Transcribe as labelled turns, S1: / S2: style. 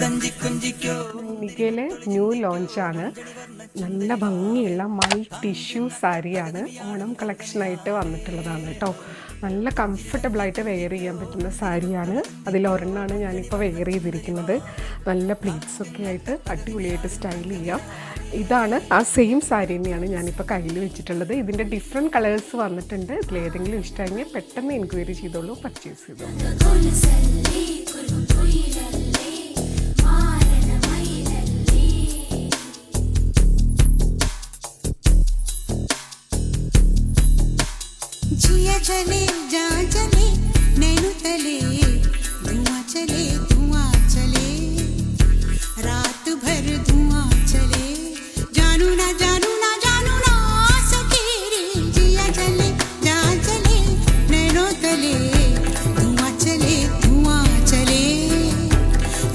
S1: നൈനികയിലെ new ലോഞ്ചാണ്. നല്ല ഭംഗിയുള്ള my tissue സാരിയാണ്. ഓണം കളക്ഷനായിട്ട് വന്നിട്ടുള്ളതാണ് കേട്ടോ. നല്ല കംഫർട്ടബിളായിട്ട് വെയർ ചെയ്യാൻ പറ്റുന്ന സാരിയാണ്. അതിലൊരെണ്ണമാണ് ഞാനിപ്പോൾ വെയർ ചെയ്തിരിക്കുന്നത്. നല്ല പ്ലീറ്റ്സൊക്കെ ആയിട്ട് അടിപൊളിയായിട്ട് സ്റ്റൈൽ ചെയ്യാം. ഇതാണ് ആ സെയിം സാരി തന്നെയാണ് ഞാനിപ്പോൾ കയ്യിൽ വെച്ചിട്ടുള്ളത്. ഇതിൻ്റെ ഡിഫറെൻറ്റ് കളേഴ്സ് വന്നിട്ടുണ്ട്. ഇതിലേതെങ്കിലും ഇഷ്ടമെങ്കിൽ പെട്ടെന്ന് എൻക്വയറി ചെയ്തോളൂ, പർച്ചേസ് ചെയ്തോളൂ.